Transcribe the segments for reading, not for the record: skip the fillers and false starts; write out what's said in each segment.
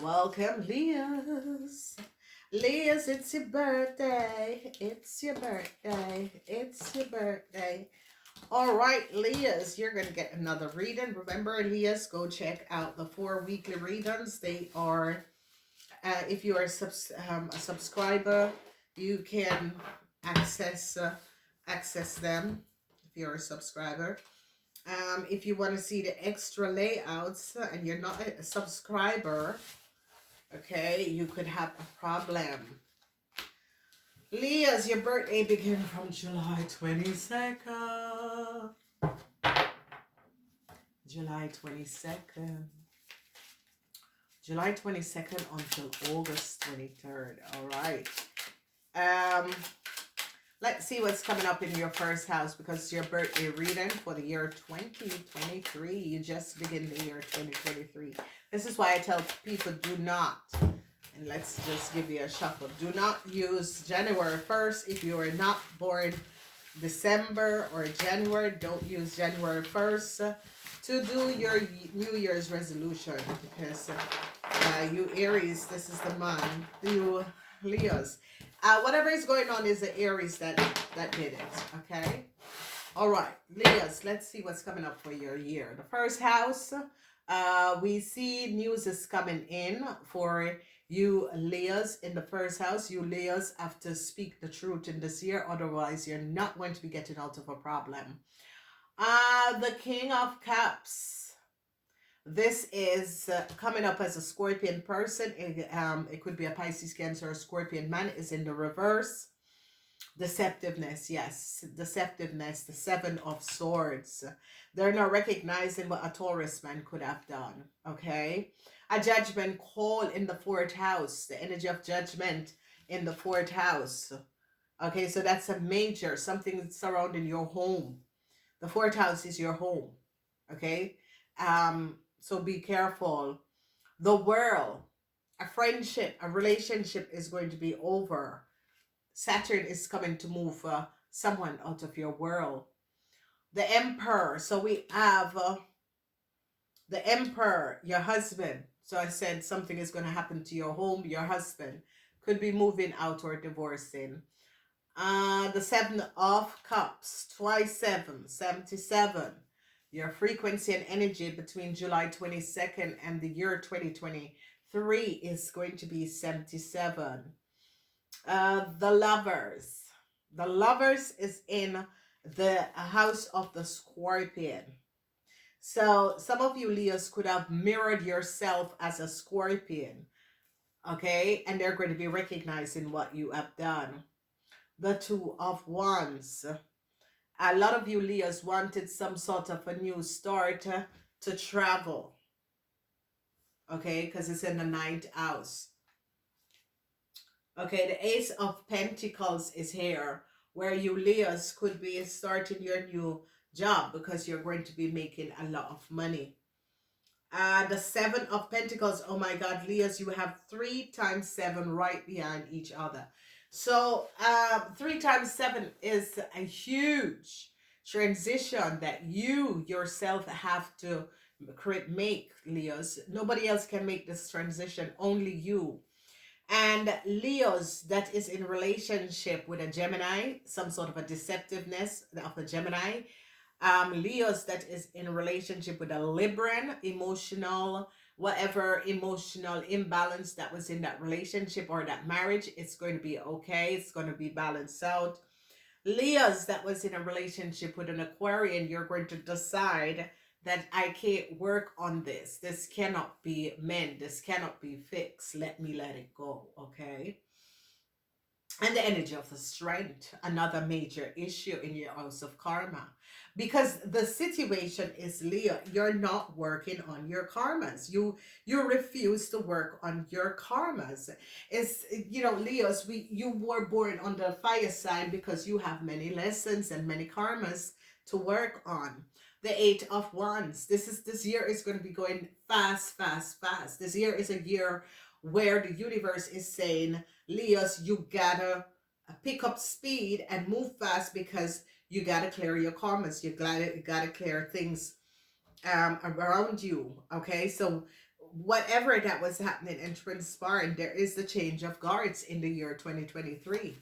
Welcome, Leahs. Leahs, it's your birthday. It's your birthday. It's your birthday. All right, Leahs, you're going to get another reading. Remember, Leahs, go check out the 4 weekly readings. They are, if you are a subscriber, you can access access them if you're a subscriber. If you want to see the extra layouts and you're not a subscriber, okay, you could have a problem. Leah's, your birthday begins from July 22nd. July 22nd. July 22nd until August 23rd. All right. Let's see what's coming up in your first house, because it's your birthday reading for the year 2023. You just begin the year 2023. This is why I tell people do not, and let's just give you a shuffle, do not use January 1st. If you are not born December or January, don't use January 1st to do your New Year's resolution, because you Aries, this is the month. You Leos, whatever is going on is the Aries that did it. Okay. All right, Leos, let's see what's coming up for your year. The first house, we see news is coming in for you Leos in the first house. You Leos have to speak the truth in this year, otherwise you're not going to be getting out of a problem. The King of Cups. This is coming up as a Scorpion person. It could be a Pisces, Cancer, or Scorpion man. Is in the reverse. Deceptiveness, yes. Deceptiveness, the Seven of Swords. They're not recognizing what a Taurus man could have done, okay? A judgment call in the fourth house. The energy of judgment in the fourth house. Okay, so that's a major, something surrounding your home. The fourth house is your home, okay? So be careful. The world, a friendship, a relationship is going to be over. Saturn is coming to move someone out of your world. The Emperor. So we have the Emperor, your husband. So I said something is going to happen to your home. Your husband could be moving out or divorcing. The Seven of Cups, twice 7, 77. Your frequency and energy between July 22nd and the year 2023 is going to be 77. The Lovers. The Lovers is in the house of the Scorpion. So some of you Leos could have mirrored yourself as a Scorpion. Okay? And they're going to be recognizing what you have done. The Two of Wands. A lot of you Leos wanted some sort of a new start to travel. Okay, because it's in the 9th house. Okay, the Ace of Pentacles is here, where you Leos could be starting your new job because you're going to be making a lot of money. The Seven of Pentacles, oh my God, Leos, you have 3 times 7 right behind each other. So 3 times 7 is a huge transition that you yourself have to make, Leos. Nobody else can make this transition, only you. And Leos that is in relationship with a Gemini, some sort of a deceptiveness of a Gemini. Leos that is in relationship with a Libran, emotional, whatever emotional imbalance that was in that relationship or that marriage, it's going to be okay. It's going to be balanced out. Leos that was in a relationship with an Aquarian, you're going to decide that I can't work on this. This cannot be mended. This cannot be fixed. Let it go, okay? And the energy of the Strength, another major issue in your house of karma. Because the situation is, Leo, you're not working on your karmas. You refuse to work on your karmas. It's, you know, Leos, you were born on the fire sign because you have many lessons and many karmas to work on. The 8 of Wands. This year is going to be going fast, fast, fast. This year is a year where the universe is saying, Leos, you gotta pick up speed and move fast because you gotta clear your karmas. You gotta clear things around you. Okay, so whatever that was happening and transpiring, there is the change of guards in the year 2023.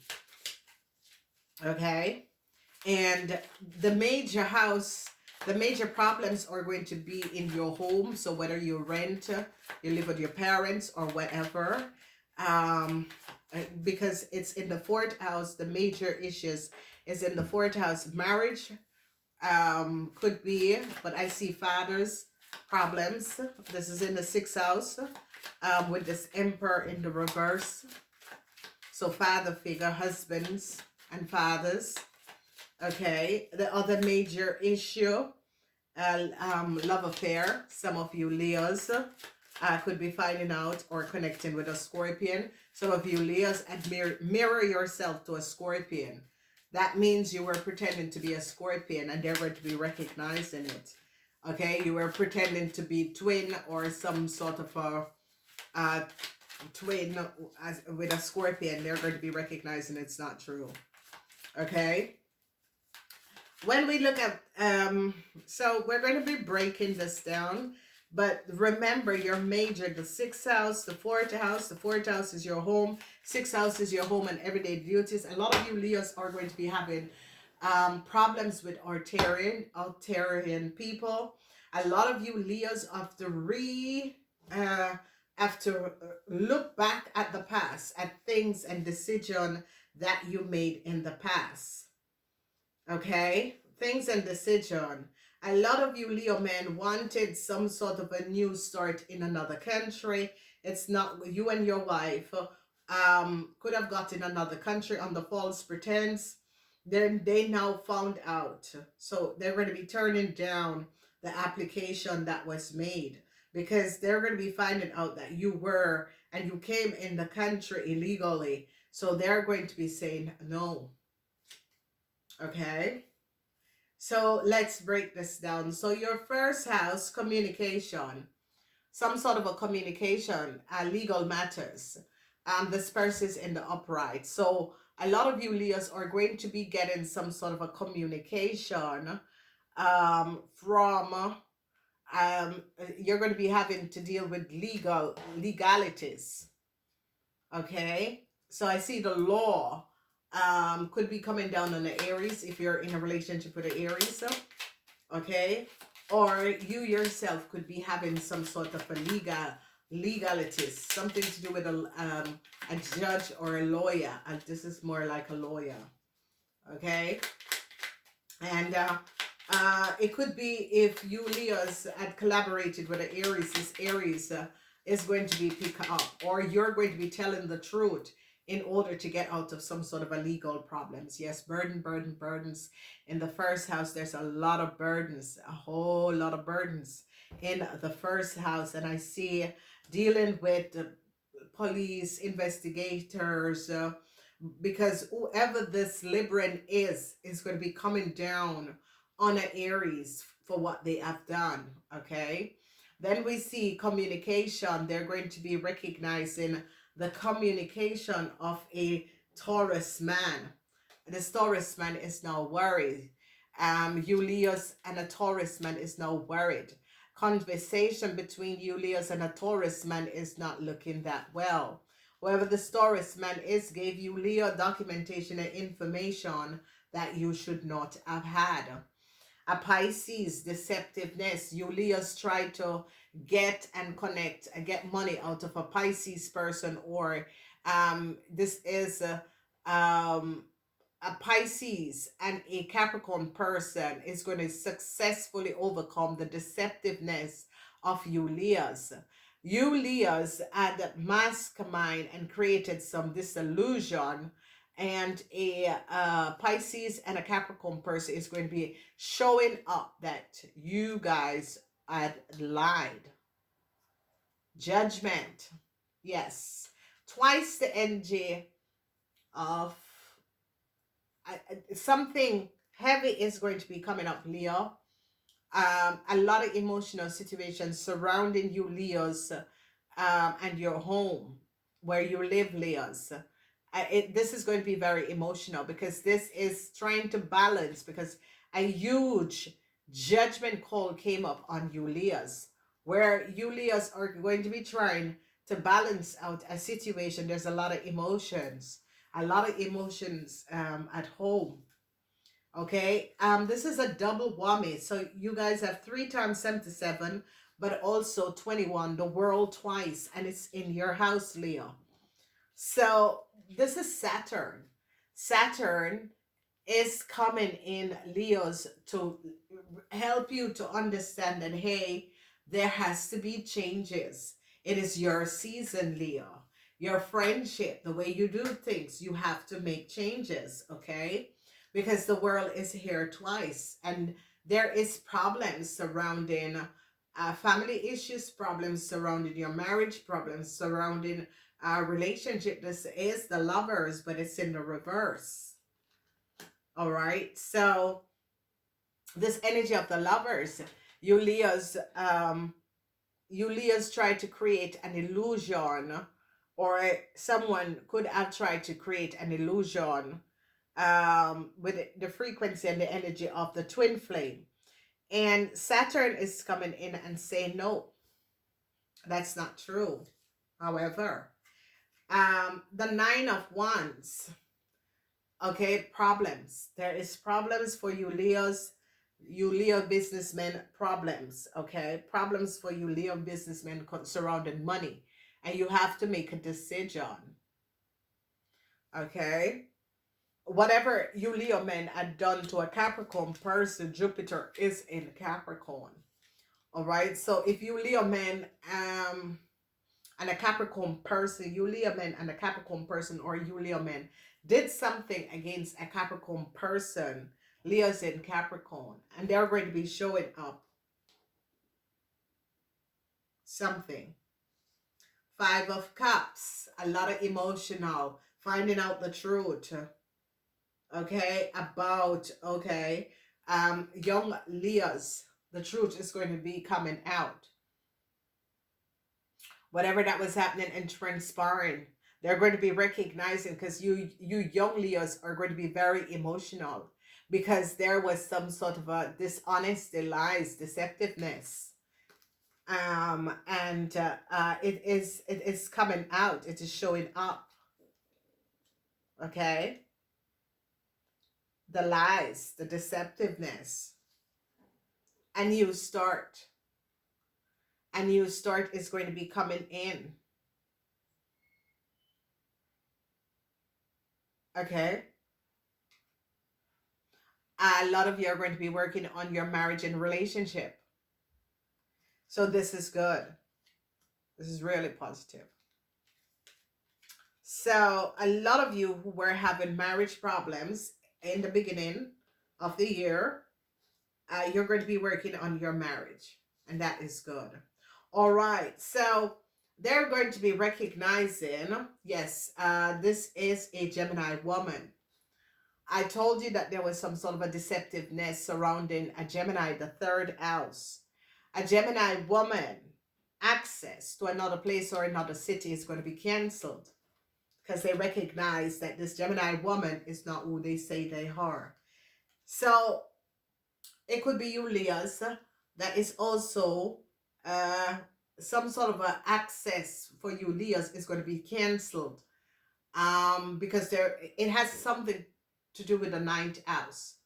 Okay. And the major house, the major problems are going to be in your home. So whether you rent, you live with your parents or whatever, because it's in the fourth house, the major issues is in the fourth house. Marriage could be, but I see fathers problems. This is in the sixth house, with this emperor in the reverse. So father figure, husbands and fathers. Okay, the other major issue, love affair. Some of you Leos could be finding out or connecting with a Scorpion. Some of you Leos, mirror yourself to a Scorpion. That means you were pretending to be a Scorpion and they're going to be recognizing it. Okay, you were pretending to be twin or some sort of a twin with a Scorpion. They're going to be recognizing it's not true. Okay. When we look at, so we're going to be breaking this down, but remember your major, the sixth house, the fourth house is your home, sixth house is your home and everyday duties. A lot of you Leos are going to be having problems with Arcturian people. A lot of you Leos have to look back at the past, at things and decision that you made in the past. Okay, things and decision. A lot of you Leo men wanted some sort of a new start in another country. It's not you and your wife could have got in another country under false pretense. Then they now found out. So they're going to be turning down the application that was made because they're going to be finding out that you were and you came in the country illegally. So they're going to be saying no. Okay, so let's break this down. So your first house, communication, some sort of a communication, legal matters. This person is in the upright. So a lot of you Leos are going to be getting some sort of a communication from, you're going to be having to deal with legalities. Okay, so I see the law could be coming down on the Aries if you're in a relationship with the Aries, okay, or you yourself could be having some sort of a legalities, something to do with a judge or a lawyer, and this is more like a lawyer, okay, and it could be if you Leos had collaborated with the Aries, this Aries is going to be picked up, or you're going to be telling the truth in order to get out of some sort of a legal problems. Yes, burdens. In the first house, there's a lot of burdens, a whole lot of burdens in the first house. And I see dealing with police, investigators, because whoever this Libran is going to be coming down on an Aries for what they have done, okay? Then we see communication. They're going to be recognizing the communication of a Taurus man. This Taurus man is now worried. You Leos and a Taurus man is now worried. Conversation between you Leos and a Taurus man is not looking that well. Whoever the Taurus man is gave you Leo documentation and information that you should not have had. A Pisces, deceptiveness. You Leos try to get and connect and get money out of a Pisces person, or this is a Pisces and a Capricorn person is going to successfully overcome the deceptiveness of you Leos. You Leos had mastermind and created some disillusion, and a Pisces and a Capricorn person is going to be showing up that you guys had lied. Judgment. Yes. Twice the energy of something heavy is going to be coming up, Leo. A lot of emotional situations surrounding you, Leos, and your home where you live, Leos. This is going to be very emotional because this is trying to balance, because a huge judgment call came up on you Leos where you Leos are going to be trying to balance out a situation. There's a lot of emotions, at home. Okay, this is a double whammy. So you guys have 3 times 77, but also 21, the world twice, and it's in your house, Leo. So this is Saturn. Saturn is coming in Leos to help you to understand that, hey, there has to be changes. It is your season, Leo. Your friendship, the way you do things, you have to make changes, okay? Because the world is here twice, and there is problems surrounding family issues, problems surrounding your marriage, problems surrounding relationship. This is the Lovers, but it's in the reverse. All right, so this energy of the Lovers, you Leos try to create an illusion, or someone could have tried to create an illusion with the frequency and the energy of the twin flame. And Saturn is coming in and saying, no, that's not true. However, the 9 of Wands, okay, problems. There is problems for you Leos, you Leo businessmen, problems, okay? Problems for you Leo businessmen surrounding money. And you have to make a decision, okay? Whatever you Leo men had done to a Capricorn person, Jupiter is in Capricorn. All right, so if you Leo men and a Capricorn person, you Leo men and a Capricorn person, or you Leo men did something against a Capricorn person, Leo's in Capricorn, and they're going to be showing up something. 5 of Cups, a lot of emotional, finding out the truth, okay, about, okay, young Leos, the truth is going to be coming out. Whatever that was happening and transpiring, they're going to be recognizing, because you young Leos are going to be very emotional, because there was some sort of a dishonesty, lies, deceptiveness. And it is coming out, it is showing up, okay? The lies, the deceptiveness. A new start. A new start is going to be coming in. Okay? A lot of you are going to be working on your marriage and relationship. So this is good. This is really positive. So a lot of you who were having marriage problems in the beginning of the year, you're going to be working on your marriage, and that is good. All right, so they're going to be recognizing, yes, this is a Gemini woman. I told you that there was some sort of a deceptiveness surrounding a Gemini, the 3rd house. A Gemini woman, access to another place or another city is going to be canceled, because they recognize that this Gemini woman is not who they say they are. So it could be you Leos that is also some sort of a access for you Leos is going to be canceled, because it has something to do with the 9th house.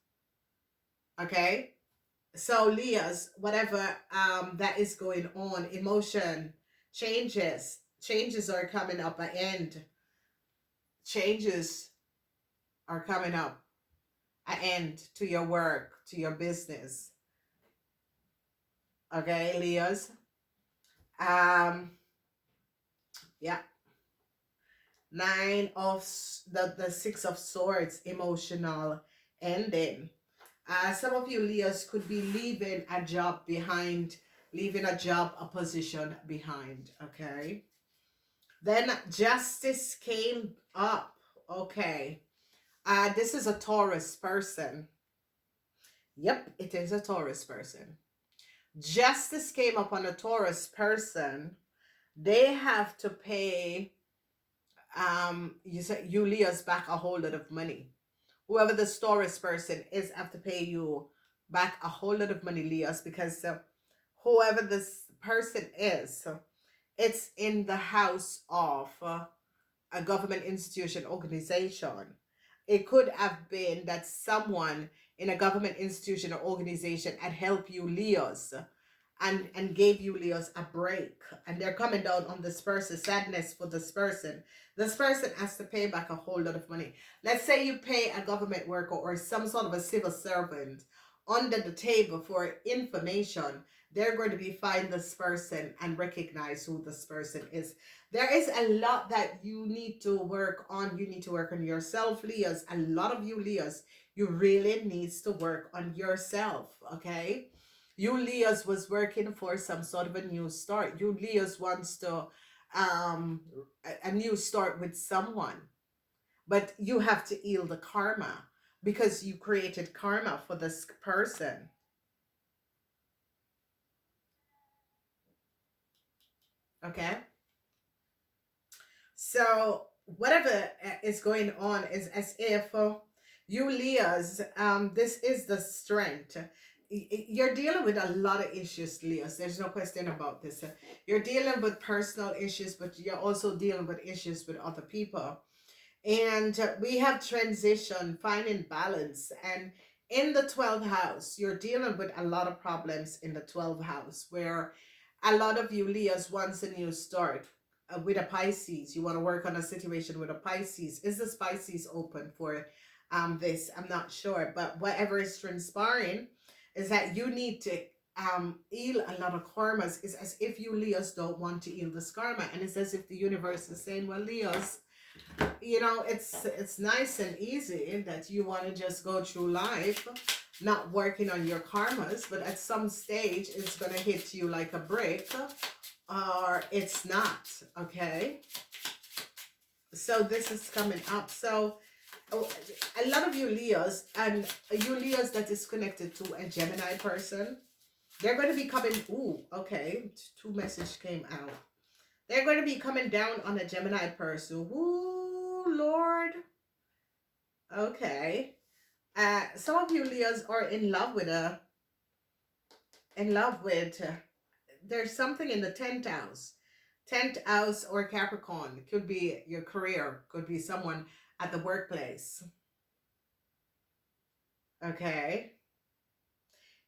Okay, so Leos, whatever that is going on, emotion, changes are coming up, an end. Changes are coming up, an end to your work, to your business. Okay, Leos. Yeah. 9 of the 6 of Swords, emotional ending. Some of you Leos could be leaving a job behind, a position behind, okay? Then Justice came up, okay? This is a Taurus person. Yep, it is a Taurus person. Justice came up on a Taurus person. They have to pay, you Leos back a whole lot of money. Whoever the Taurus person is have to pay you back a whole lot of money, Leos, because whoever this person is, it's in the house of a government institution, organization. It could have been that someone in a government institution or organization had helped you, Leos, and gave you, Leos, a break. And they're coming down on this person, sadness for this person. This person has to pay back a whole lot of money. Let's say you pay a government worker or some sort of a civil servant under the table for information. They're going to be find this person and recognize who this person is. There is a lot that you need to work on. You need to work on yourself, Leos. A lot of you, Leos, you really needs to work on yourself, okay? You, Leos, was working for some sort of a new start. You, Leos, wants to a new start with someone. But you have to heal the karma because you created karma for this person. Okay? So whatever is going on is as if you, Leos, this is the strength. You're dealing with a lot of issues, Leos. There's no question about this. You're dealing with personal issues, but you're also dealing with issues with other people. And we have transition, finding balance. And in the 12th house, you're dealing with a lot of problems in the 12th house, where a lot of you, Leos, wants a new start with a Pisces. You want to work on a situation with a Pisces. Is this Pisces open for this? I'm not sure. But whatever is transpiring is that you need to heal a lot of karmas. It's as if you, Leos, don't want to heal this karma. And it's as if the universe is saying, well, Leos, you know, it's nice and easy that you want to just go through life not working on your karmas, but at some stage it's going to hit you like a brick, or it's not, okay? So this is coming up. So a lot of you, Leos, and you, Leos, that is connected to a Gemini person, they're going to be coming. Ooh, okay, two messages came out. They're going to be coming down on a Gemini person. Ooh, Lord. Okay. Some of you, Leos, are in love with there's something in the 10th house. 10th house or Capricorn. It could be your career. Could be someone at the workplace. Okay.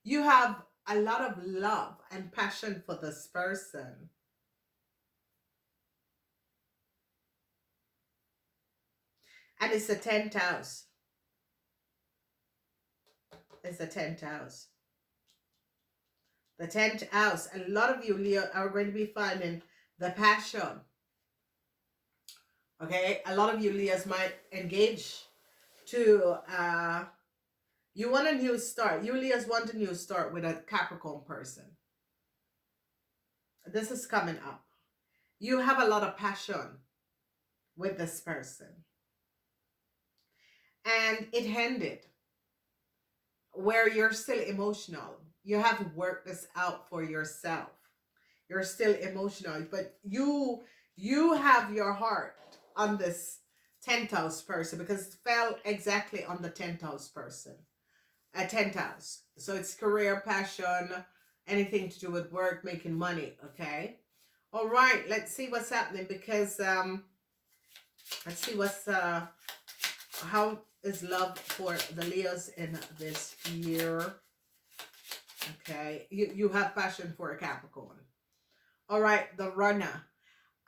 You have a lot of love and passion for this person. And it's the 10th house. It's the 10th house. The 10th house. A lot of you, Leo, are going to be finding the passion. Okay? A lot of you, Leos, might engage to, you want a new start. You, Leos, want a new start with a Capricorn person. This is coming up. You have a lot of passion with this person. And it ended where you're still emotional. You have to work this out for yourself. You're still emotional, but you have your heart on this 10th house person because it fell exactly on the 10th house person. A 10th house. So it's career, passion, anything to do with work, making money, okay? All right, let's see what's happening because let's see what's how is love for the Leos in this year. Okay, you have passion for a Capricorn. All right, the runner.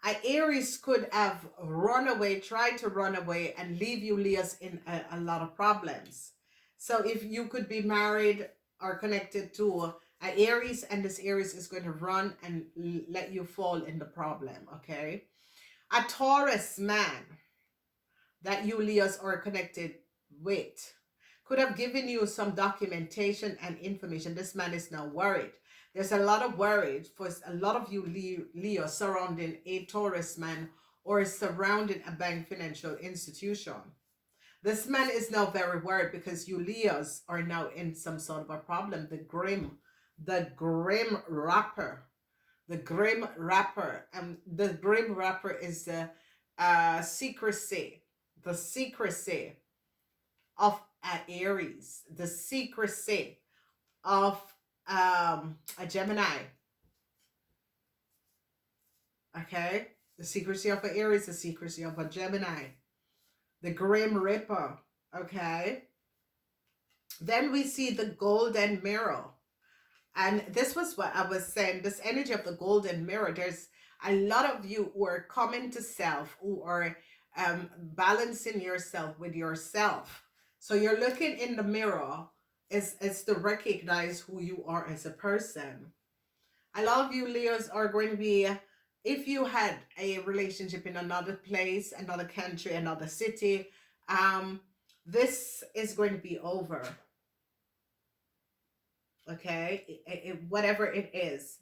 An Aries could have run away, tried to run away and leave you, Leos, in a lot of problems. So if you could be married or connected to an Aries, and this Aries is going to run and let you fall in the problem, okay? A Taurus man that you, Leos, are connected with could have given you some documentation and information. This man is now worried. There's a lot of worry for a lot of you, Leo, surrounding a Taurus man or surrounding a bank financial institution. This man is now very worried because you, Leos, are now in some sort of a problem. The grim rapper. The grim rapper. And the grim rapper is the secrecy. The secrecy of Aries. The secrecy of a Gemini. Okay? The secrecy of an Aries, the secrecy of a Gemini, the Grim Reaper. Okay? Then we see the Golden Mirror. And this was what I was saying, this energy of the Golden Mirror. There's a lot of you who are coming to self, who are balancing yourself with yourself. So you're looking in the mirror is to recognize who you are as a person. A lot of you Leos are going to be, if you had a relationship in another place, another country, another city, this is going to be over. Okay, whatever it is,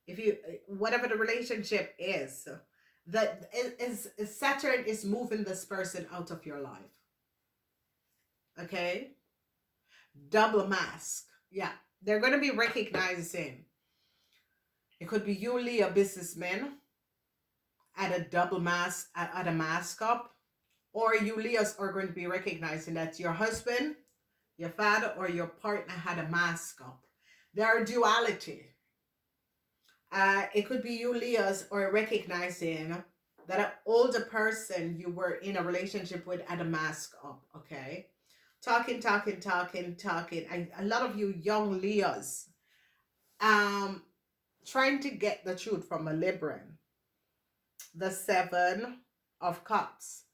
if you, whatever the relationship is, that is Saturn is moving this person out of your life. Okay, double mask. Yeah, they're going to be recognizing. It could be you, Leo, businessman, at a double mask, at a mask up, or you Leos are going to be recognizing that your husband, your father, or your partner had a mask up. There are duality. It could be you Leos or recognizing that an older person you were in a relationship with had a mask up. Okay, talking. A lot of you young Leos, trying to get the truth from a Libran. The Seven of Cups.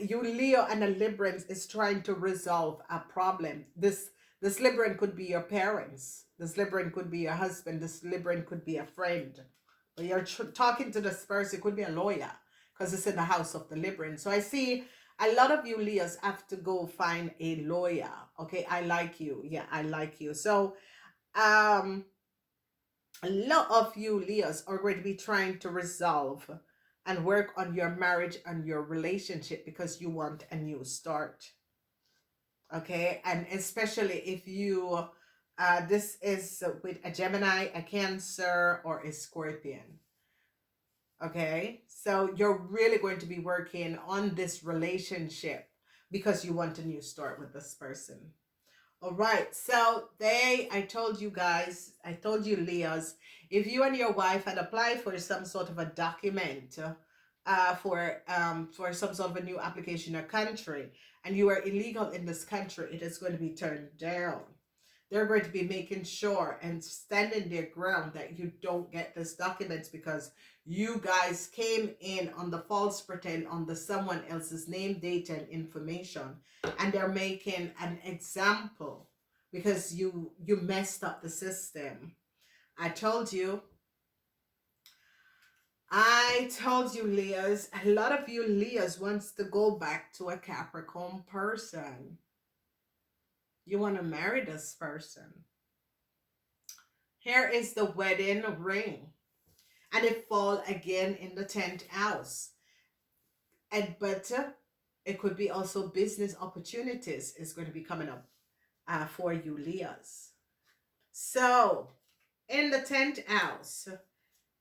You Leo and a Libran is trying to resolve a problem. This Libran could be your parents. This Libran could be your husband. This Libran could be a friend. But you're talking to this person. It could be a lawyer because it's in the house of the Libran. So I see a lot of you Leos have to go find a lawyer. Okay, I like you. Yeah, I like you. So a lot of you Leos are going to be trying to resolve and work on your marriage and your relationship because you want a new start. Okay, and especially if you this is with a Gemini, a Cancer, or a Scorpion. Okay, so you're really going to be working on this relationship because you want a new start with this person. All right, so I told you guys, I told you Leos, if you and your wife had applied for some sort of a document for some sort of a new application or country, and you are illegal in this country, it is going to be turned down. They're going to be making sure and standing their ground that you don't get this documents because you guys came in on the false pretend on the someone else's name, date, and information, and they're making an example because you messed up the system. I told you, Leos, a lot of you Leos wants to go back to a Capricorn person. You want to marry this person. Here is the wedding ring. And it fall again in the 10th house. But it could be also business opportunities is going to be coming up for you Leos. So in the 10th house,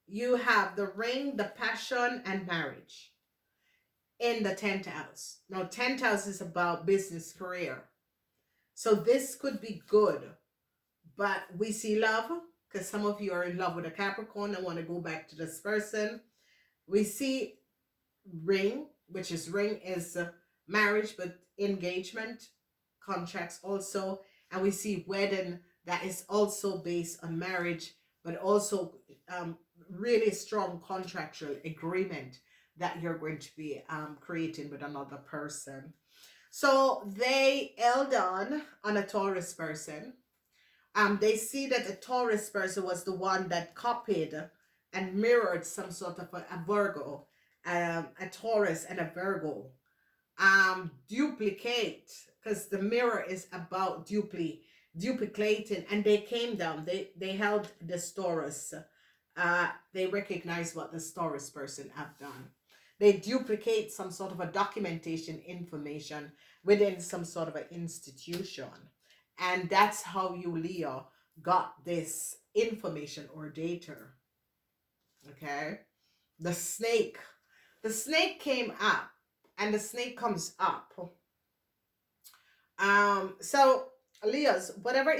you have the ring, the passion, and marriage. In the 10th house. Now 10th house is about business, career. So this could be good. But we see love, because some of you are in love with a Capricorn and want to go back to this person. We see ring, which is marriage, but engagement, contracts also. And we see wedding, that is also based on marriage, but also really strong contractual agreement that you're going to be creating with another person. So they held on a Taurus person. They see that a Taurus person was the one that copied and mirrored some sort of a Virgo, a Taurus and a Virgo. Duplicate, because the mirror is about duplicating, and they came down. They held this Taurus. They recognize what the Taurus person have done. They duplicate some sort of a documentation information within some sort of an institution. And that's how you, Leo, got this information or data. Okay? The snake. The snake came up. And the snake comes up. So, Leos, whatever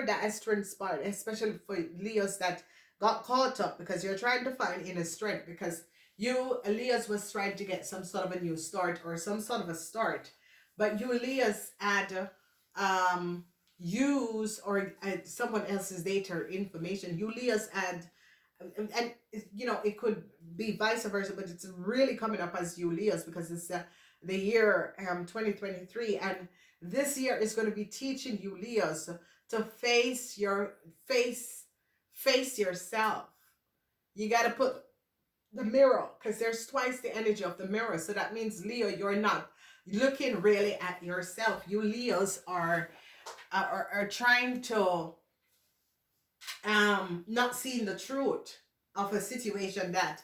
that has transpired, especially for Leos that got caught up because you're trying to find inner strength, because you, Leos, was trying to get some sort of a new start or some sort of a start, but you, Leos, had use or someone else's data or information. You, Leos, had and you know, it could be vice versa, but it's really coming up as you, Leos, because it's the year 2023, and this year is going to be teaching you, Leos, to face yourself. You got to put the mirror, because there's twice the energy of the mirror. So that means, Leo, you're not looking really at yourself. You, Leos, are trying to not seeing the truth of a situation that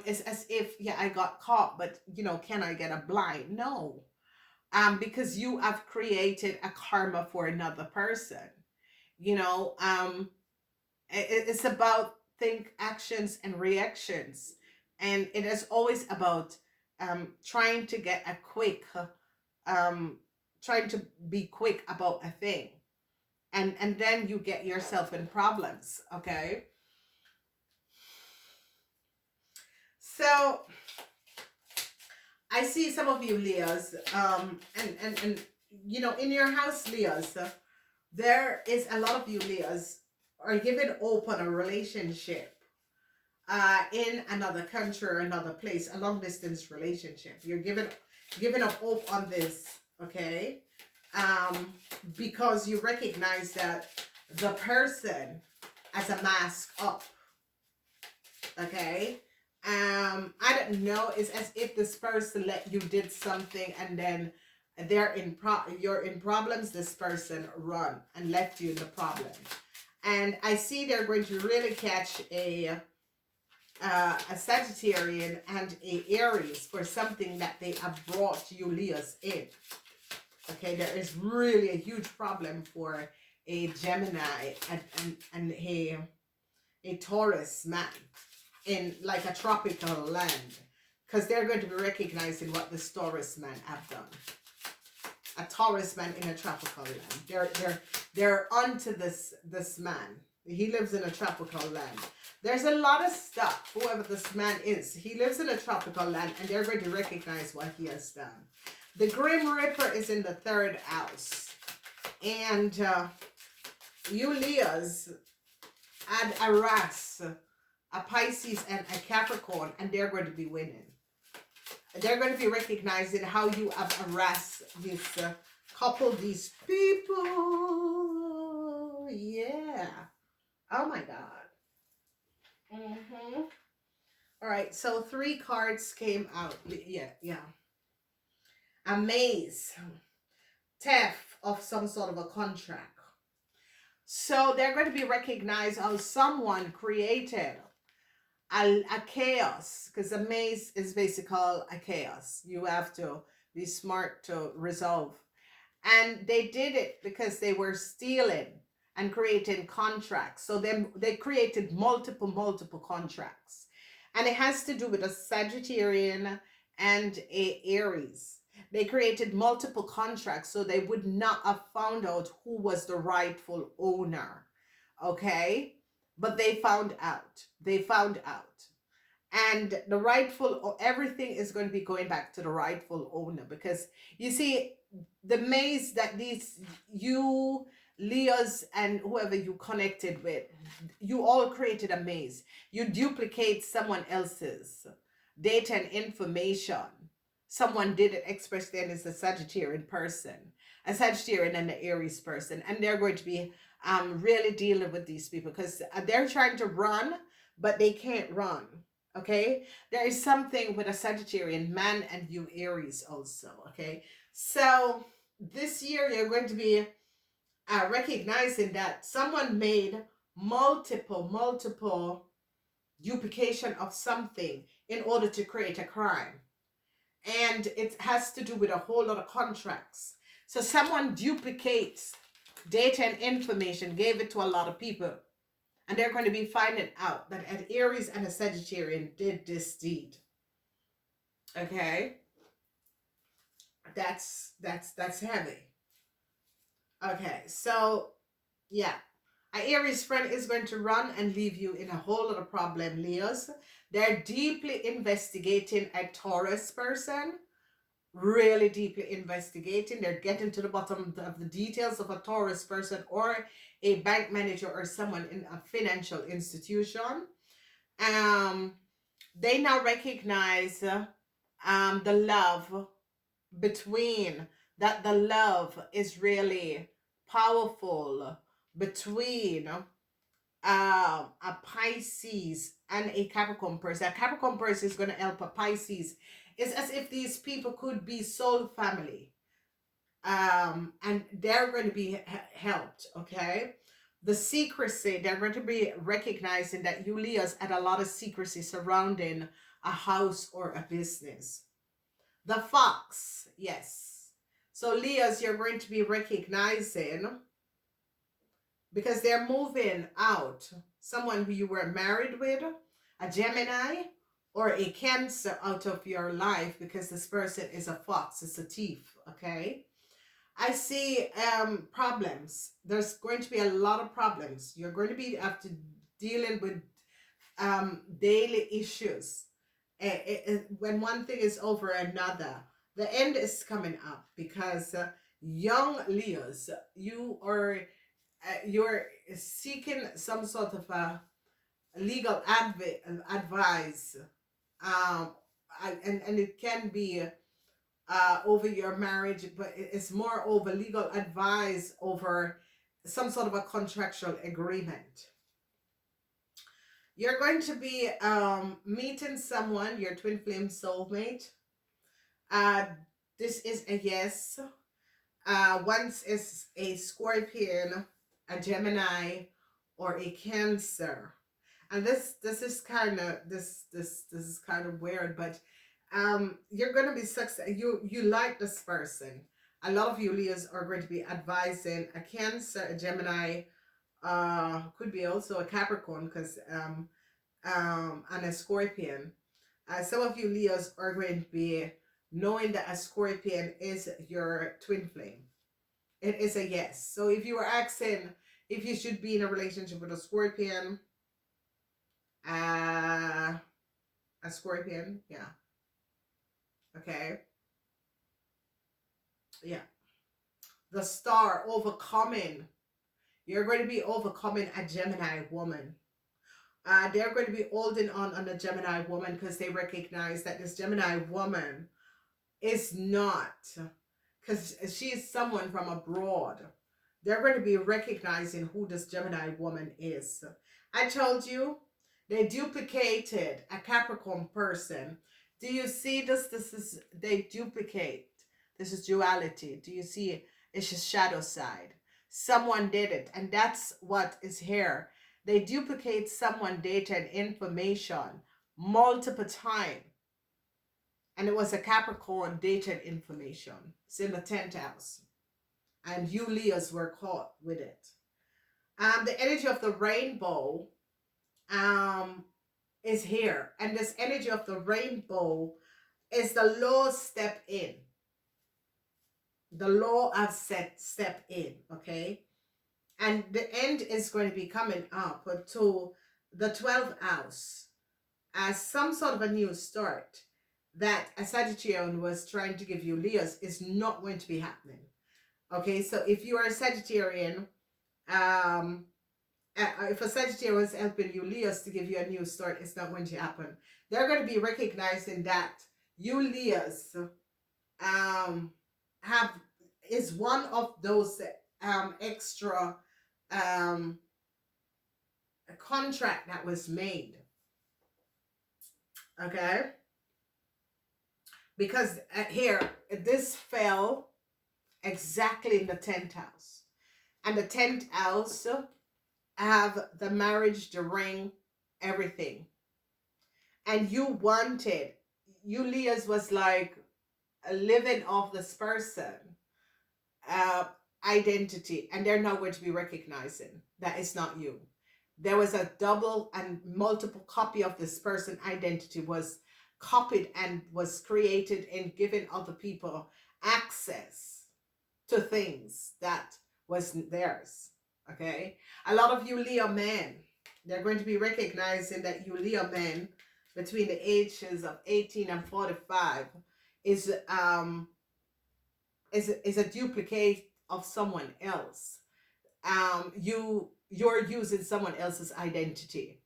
is as if, yeah, I got caught, but you know, can I get a blind? No. Because you have created a karma for another person. You know, it's about think, actions, and reactions, and it is always about trying to get a quick, trying to be quick about a thing, and then you get yourself in problems. Okay, so I see some of you, Leos, and you know, in your house, Leos, there is a lot of you, Leos, are giving up on a relationship in another country or another place, a long distance relationship. You're giving up hope on this, okay? Because you recognize that the person has a mask up, okay? I don't know, it's as if this person let you did something, and then you're in problems. This person run and left you in the problem, and I see they're going to really catch a Sagittarian and a Aries for something that they have brought you, Leos, in. Okay, there is really a huge problem for a Gemini and a Taurus man in like a tropical land, because they're going to be recognizing what this Taurus man have done. A Taurus man in a tropical land. They're onto this man. He lives in a tropical land. There's a lot of stuff. Whoever this man is, he lives in a tropical land, and they're going to recognize what he has done. The Grim Reaper is in the 3rd house, and you, Leos, had a Ras, a Pisces, and a Capricorn, and they're going to be winning. They're going to be recognizing how you have harassed this couple, these people. Yeah. Oh my God. All right. So 3 cards came out. Yeah. A maze. Theft of some sort of a contract. So they're going to be recognized how someone created a chaos, because a maze is basically a chaos. You have to be smart to resolve, and they did it because they were stealing and creating contracts. So they created multiple contracts, and it has to do with a Sagittarian and a Aries. They created multiple contracts so they would not have found out who was the rightful owner. Okay, but they found out. And the rightful, everything is going to be going back to the rightful owner, because you see, the maze that you, Leos, and whoever you connected with, you all created a maze. You duplicate someone else's data and information. Someone did it, especially, and it's a Sagittarian person, a Sagittarian and an Aries person, and they're going to be really dealing with these people, because they're trying to run, but they can't run. Okay, there is something with a Sagittarian man and you, Aries, also. Okay, so this year you're going to be recognizing that someone made multiple duplication of something in order to create a crime, and it has to do with a whole lot of contracts. So someone duplicates data and information, gave it to a lot of people, and they're going to be finding out that an Aries and a Sagittarian did this deed. Okay, that's heavy. Okay, so yeah, An Aries friend is going to run and leave you in a whole lot of problem, Leos. They're deeply investigating a Taurus person, really deeply investigating. They're getting to the bottom of the details of a Taurus person or a bank manager or someone in a financial institution. They now recognize the love between that. The love is really powerful between a Pisces and a Capricorn person. A Capricorn person is going to help a Pisces. It's as if these people could be soul family. And they're going to be helped, okay? The secrecy, they're going to be recognizing that you Leos had a lot of secrecy surrounding a house or a business. The fox, yes. So Leos, you're going to be recognizing, because they're moving out, someone who you were married with, a Gemini or a Cancer out of your life, because this person is a fox, it's a thief, okay? I see problems. There's going to be a lot of problems. You're going to be after dealing with daily issues. When one thing is over another, the end is coming up, because young Leos, you're seeking some sort of a legal advice, and it can be over your marriage, but it's more over legal advice over some sort of a contractual agreement. You're going to be meeting someone, your twin flame soulmate. This is a yes. Once is a Scorpion, a Gemini, or a Cancer. And this is kind of this is kind of weird, but you're going to be success. You like this person. A lot of you Leos are going to be advising a Cancer, a Gemini, could be also a Capricorn, because and a Scorpion. Some of you Leos are going to be knowing that a Scorpion is your twin flame. It is a yes. So if you were asking if you should be in a relationship with a Scorpion, yeah. Okay. Yeah. The star, overcoming. You're going to be overcoming a Gemini woman. They're going to be holding on a Gemini woman, because they recognize that this Gemini woman is not, because she is someone from abroad. They're going to be recognizing who this Gemini woman is. I told you, they duplicated a Capricorn person. Do you see this? They duplicate. This is duality. Do you see it? It's just shadow side. Someone did it, and that's what is here. They duplicate someone data and information multiple times. And it was a Capricorn data and information. It's in the 10th house. And you Leos were caught with it. The energy of the rainbow is here. And this energy of the rainbow is the law step in. The law of step in, okay? And the end is going to be coming up to the 12th house as some sort of a new start that a Sagittarian was trying to give you Leos is not going to be happening. Okay, so if you are a Sagittarian, if a Sagittarian was helping you Leos to give you a new start, it's not going to happen. They're going to be recognizing that you Leos is one of those extra contract that was made. Okay, because here this fell exactly in the 10th house, and the 10th house have the marriage, the ring, everything. And you Leos was like living off this person identity, and they're now going to be recognizing that it's not you. There was a double and multiple copy of this person identity was copied and was created and given other people access to things that was theirs. Okay. A lot of you Leo men, they're going to be recognizing that you Leo men between the ages of 18 and 45 is is a duplicate of someone else. You're using someone else's identity.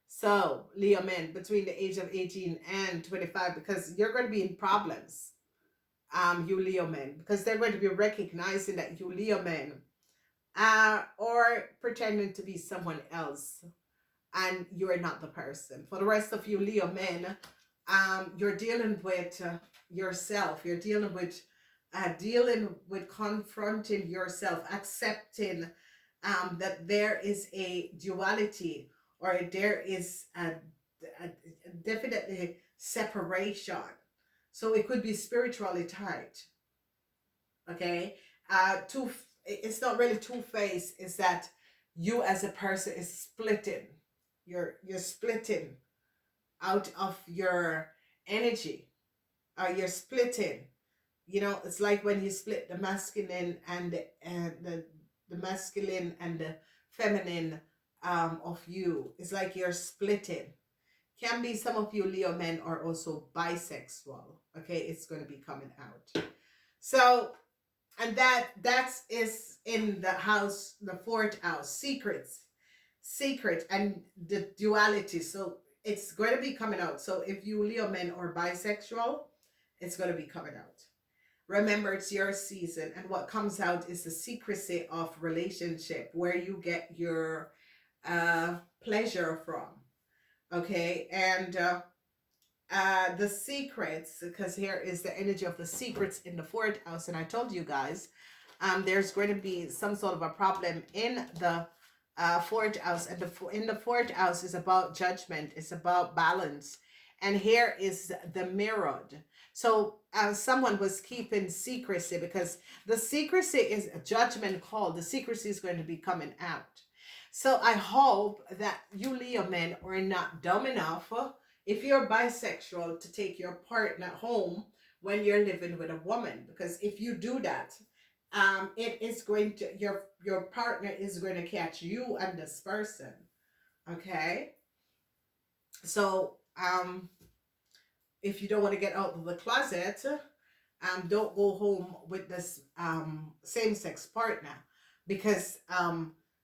So Leo men between the age of 18 and 25, because you're going to be in problems, you Leo men, because they're going to be recognizing that you Leo men or pretending to be someone else, and you're not the person. For the rest of you Leo men, you're dealing with yourself. You're dealing with confronting yourself, accepting that there is a duality, or there is a definitely separation. So it could be spiritually tied. Okay. It's not really two-faced. It's that you as a person is splitting. You're splitting out of your energy, or you're splitting. You know, it's like when you split the masculine and the masculine and the feminine of you. It's like you're splitting. Can be some of you Leo men are also bisexual. Okay, it's going to be coming out. So, and that is in the house, the fourth house, secret and the duality. So it's going to be coming out. So if you Leo men are bisexual, it's going to be coming out. Remember, it's your season, and what comes out is the secrecy of relationship, where you get your pleasure from. Okay, and the secrets, because here is the energy of the secrets in the fourth house, and I told you guys, there's going to be some sort of a problem in the fourth house, and in the fourth house is about judgment, it's about balance, and here is the mirrored. So someone was keeping secrecy, because the secrecy is a judgment call. The secrecy is going to be coming out. So I hope that you Leo men are not dumb enough, if you're bisexual, to take your partner home when you're living with a woman. Because if you do that, it is going to, your partner is going to catch you and this person. Okay. So if you don't want to get out of the closet, don't go home with this same-sex partner, because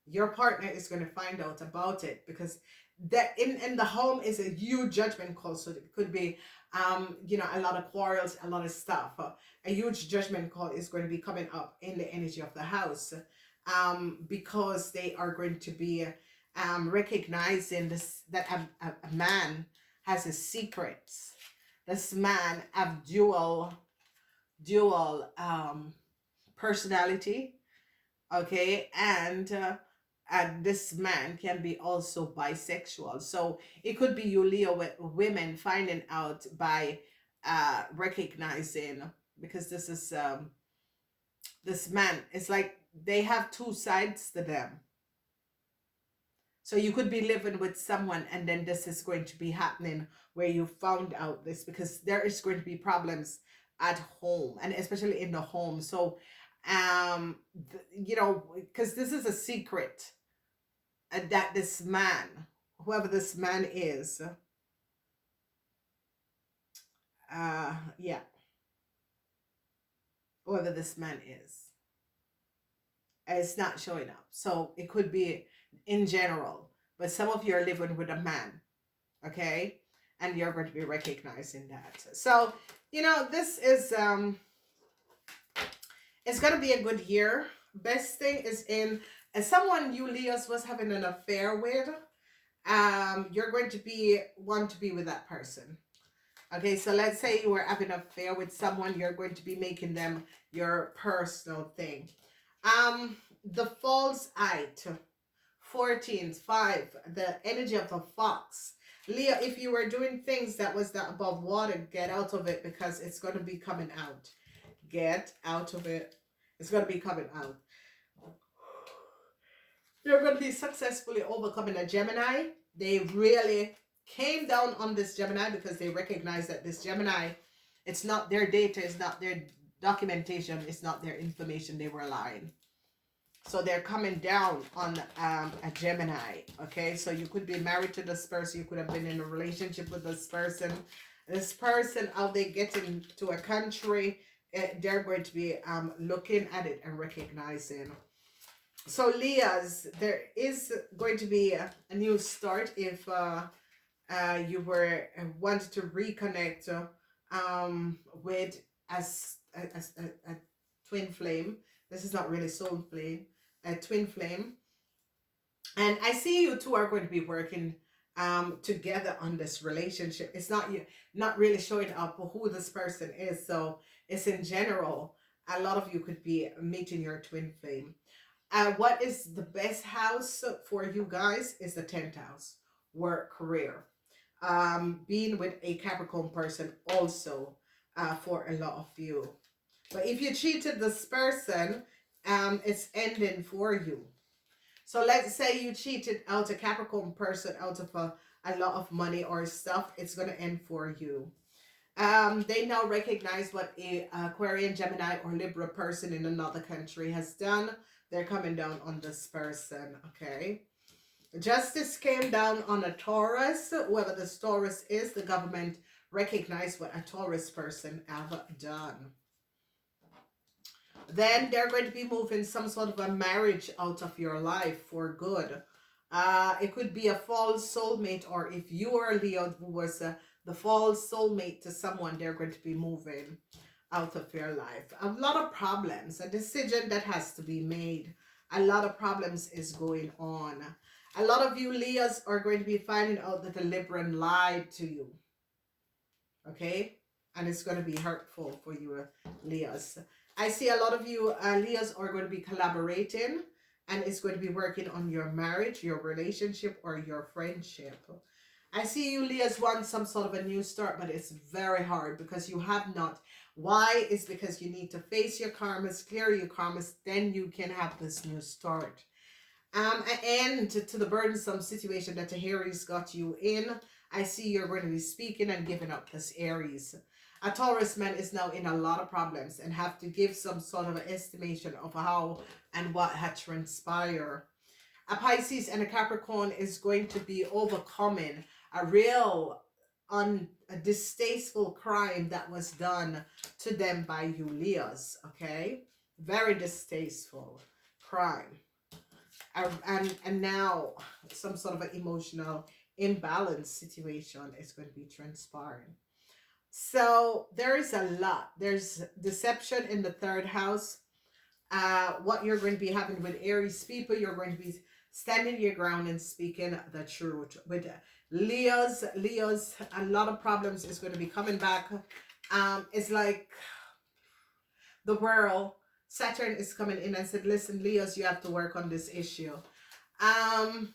your partner is going to find out about it, because that in the home is a huge judgment call. So it could be you know, a lot of quarrels, a lot of stuff. A huge judgment call is going to be coming up in the energy of the house, because they are going to be recognizing this, that a man has a secret. This man have dual personality. Okay, and this man can be also bisexual. So it could be you Leo women finding out by recognizing, because this is this man, it's like they have two sides to them. So you could be living with someone, and then this is going to be happening where you found out this, because there is going to be problems at home, and especially in the home. So you know, because this is a secret, that this man, whoever this man is, yeah, whoever this man is not showing up. So it could be in general, but some of you are living with a man. Okay, and you're going to be recognizing that. So you know, this is it's going to be a good year. Best thing is in, and someone you Leos was having an affair with, you're going to want to be with that person. Okay, so let's say you were having an affair with someone, you're going to be making them your personal thing. The false height, 14/5, the energy of the fox. Leo, if you were doing things that was not above water, get out of it, because it's going to be coming out. Get out of it. It's going to be coming out. You're going to be successfully overcoming a Gemini. They really came down on this Gemini, because they recognize that this Gemini, it's not their data, it's not their documentation, it's not their information. They were lying. So they're coming down on a Gemini. Okay, so you could be married to this person. You could have been in a relationship with this person. This person, how they get into a country, they're going to be looking at it and recognizing. So Leahs, there is going to be a new start if you were wanted to reconnect with a twin flame. This is not really soul flame, a twin flame. And I see you two are going to be working together on this relationship. It's not really showing up who this person is. So it's in general, a lot of you could be meeting your twin flame. What is the best house for you guys is the 10th house, work, career. Being with a Capricorn person also for a lot of you. But if you cheated this person, it's ending for you. So let's say you cheated out a Capricorn person out of a lot of money or stuff, it's going to end for you. They now recognize what a Aquarian, Gemini, or Libra person in another country has done. They're coming down on this person, okay? Justice came down on a Taurus. Whoever this Taurus is, the government recognized what a Taurus person have done. Then they're going to be moving some sort of a marriage out of your life for good. It could be a false soulmate, or if you are Leo who was the false soulmate to someone, they're going to be moving out of your life. A lot of problems, a decision that has to be made. A lot of problems is going on. A lot of you Leos are going to be finding out that the Libran lied to you. Okay? And it's going to be hurtful for you Leos. I see a lot of you Leos are going to be collaborating, and it's going to be working on your marriage, your relationship, or your friendship. I see you Leos want some sort of a new start, but it's very hard because you have not. Why? It's because you need to face your karmas, clear your karmas, then you can have this new start. An end to the burdensome situation that the Aries got you in. I see you're going to be speaking and giving up this Aries. A Taurus man is now in a lot of problems and have to give some sort of an estimation of how and what had transpired. A Pisces and a Capricorn is going to be overcoming a real a distasteful crime that was done to them by you Leos, okay? Very distasteful crime. And now some sort of an emotional imbalance situation is going to be transpiring. So there is a lot. There's deception in the 3rd house. What you're going to be having with Aries people, you're going to be standing your ground and speaking the truth. With Leos, a lot of problems is going to be coming back. It's like the world, Saturn is coming in and said, listen, Leos, you have to work on this issue. An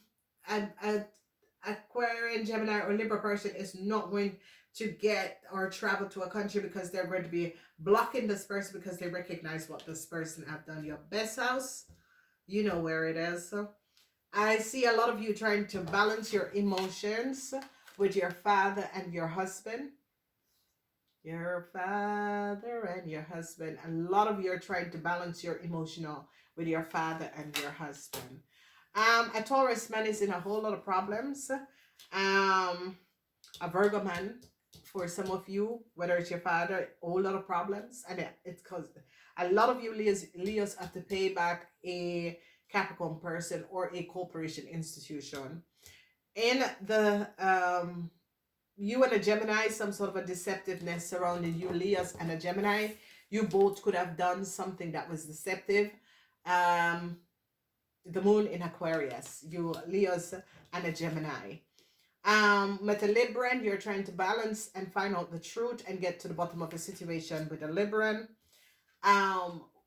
Aquarian, Gemini, or Libra person is not going to get or travel to a country because they're going to be blocking this person because they recognize what this person have done. Your best house, you know where it is. So I see a lot of you trying to balance your emotions with your father and your husband. Your father and your husband. A lot of you are trying to balance your emotional with your father and your husband. A Taurus man is in a whole lot of problems. A Virgo man, for some of you, whether it's your father, a whole lot of problems. And it's because a lot of you Leos have to pay back a Capricorn person or a corporation institution. In the you and a Gemini, some sort of a deceptiveness surrounding you Leos and a Gemini. You both could have done something that was deceptive. The moon in Aquarius, you Leos and a Gemini. With a Libran, you're trying to balance and find out the truth and get to the bottom of the situation with a Libran.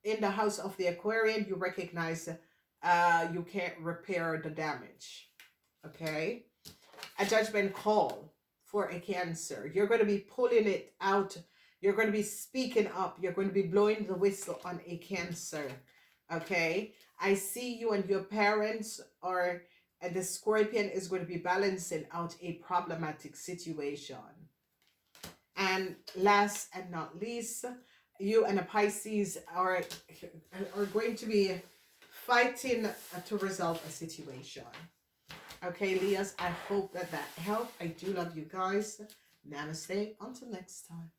In the house of the Aquarian, you recognize you can't repair the damage. Okay? A judgment call for a Cancer. You're going to be pulling it out. You're going to be speaking up. You're going to be blowing the whistle on a Cancer. Okay? I see you and your parents, or the Scorpion is going to be balancing out a problematic situation. And last and not least, you and a Pisces are going to be fighting to resolve a situation. Okay, Leos, I hope that helped. I do love you guys. Namaste. Until next time.